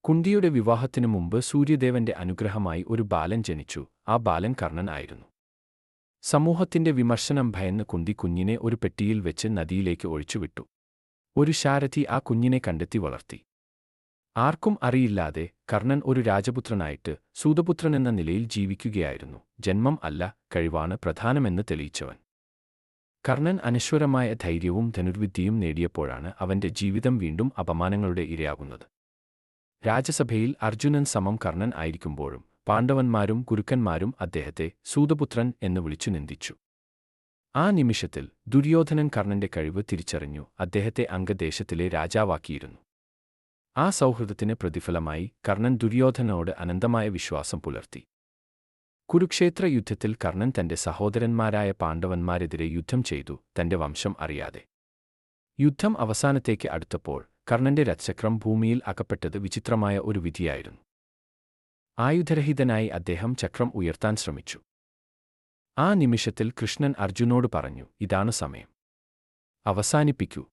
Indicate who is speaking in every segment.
Speaker 1: കുന്തിയുടെ വിവാഹത്തിനു മുമ്പ് സൂര്യദേവന്റെ അനുഗ്രഹമായി ഒരു ബാലൻ ജനിച്ചു. ആ ബാലൻ കർണൻ ആയിരുന്നു. സമൂഹത്തിന്റെ വിമർശനം ഭയന്ന് കുന്തി കുഞ്ഞിനെ ഒരു പെട്ടിയിൽ വെച്ച് നദിയിലേക്ക് ഒഴിച്ചുവിട്ടു. ഒരു ശാരഥി ആ കുഞ്ഞിനെ കണ്ടെത്തി വളർത്തി. ആർക്കും അറിയില്ലാതെ കർണൻ ഒരു രാജപുത്രനായിട്ട് സൂതപുത്രനെന്ന നിലയിൽ ജീവിക്കുകയായിരുന്നു. ജന്മം അല്ല, കഴിവാണ് പ്രധാനമെന്ന് തെളിയിച്ചവൻ. കർണൻ അനശ്വരമായ ധൈര്യവും ധനുർവിദ്യയും നേടിയപ്പോഴാണ് അവന്റെ ജീവിതം വീണ്ടും അപമാനങ്ങളുടെ ഇരയാകുന്നത്. രാജസഭയിൽ അർജുനൻ സമം കർണൻ ആയിരിക്കുമ്പോഴും പാണ്ഡവന്മാരും ഗുരുക്കന്മാരും അദ്ദേഹത്തെ സൂതപുത്രൻ എന്ന് വിളിച്ചു നിന്ദിച്ചു. ആ നിമിഷത്തിൽ ദുര്യോധനൻ കർണന്റെ കഴിവ് തിരിച്ചറിഞ്ഞു. അദ്ദേഹത്തെ അംഗദേശത്തിലെ രാജാവാക്കിയിരുന്നു. ആ സൗഹൃദത്തിന് പ്രതിഫലമായി കർണൻ ദുര്യോധനോട് അനന്തമായ വിശ്വാസം പുലർത്തി. കുരുക്ഷേത്ര യുദ്ധത്തിൽ കർണൻ തന്റെ സഹോദരന്മാരായ പാണ്ഡവന്മാരെതിരെ യുദ്ധം ചെയ്തു, തന്റെ വംശം അറിയാതെ. യുദ്ധം അവസാനത്തേക്ക് അടുത്തപ്പോൾ കർണന്റെ രഥചക്രം ഭൂമിയിൽ അകപ്പെട്ടത് വിചിത്രമായ ഒരു വിധിയായിരുന്നു. ആയുധരഹിതനായി അദ്ദേഹം ചക്രം ഉയർത്താൻ ശ്രമിച്ചു. ആ നിമിഷത്തിൽ കൃഷ്ണൻ അർജുനോട് പറഞ്ഞു, ഇതാണ് സമയം. അവസാനിപ്പിക്കൂ.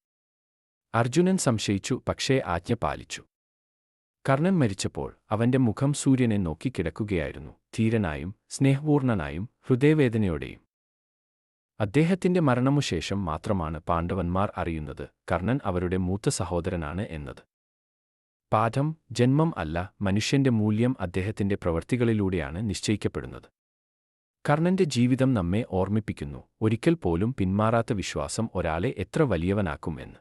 Speaker 1: അർജുനൻ സംശയിച്ചു, പക്ഷേ ആജ്ഞ പാലിച്ചു. കർണൻ മരിച്ചപ്പോൾ അവന്റെ മുഖം സൂര്യനെ നോക്കിക്കിടക്കുകയായിരുന്നു, ധീരനായും സ്നേഹപൂർണനായും ഹൃദയവേദനയോടെയും. അദ്ദേഹത്തിന്റെ മരണമുശേഷം മാത്രമാണ് പാണ്ഡവന്മാർ അറിയുന്നത് കർണൻ അവരുടെ മൂത്ത സഹോദരനാണ് എന്നത്. പാഠം: ജന്മം അല്ല, മനുഷ്യന്റെ മൂല്യം അദ്ദേഹത്തിന്റെ പ്രവൃത്തികളിലൂടെയാണ് നിശ്ചയിക്കപ്പെടുന്നത്. കർണന്റെ ജീവിതം നമ്മെ ഓർമ്മിപ്പിക്കുന്നു, ഒരിക്കൽ പോലും പിന്മാറാത്ത വിശ്വാസം ഒരാളെ എത്ര വലിയവനാക്കും എന്ന്.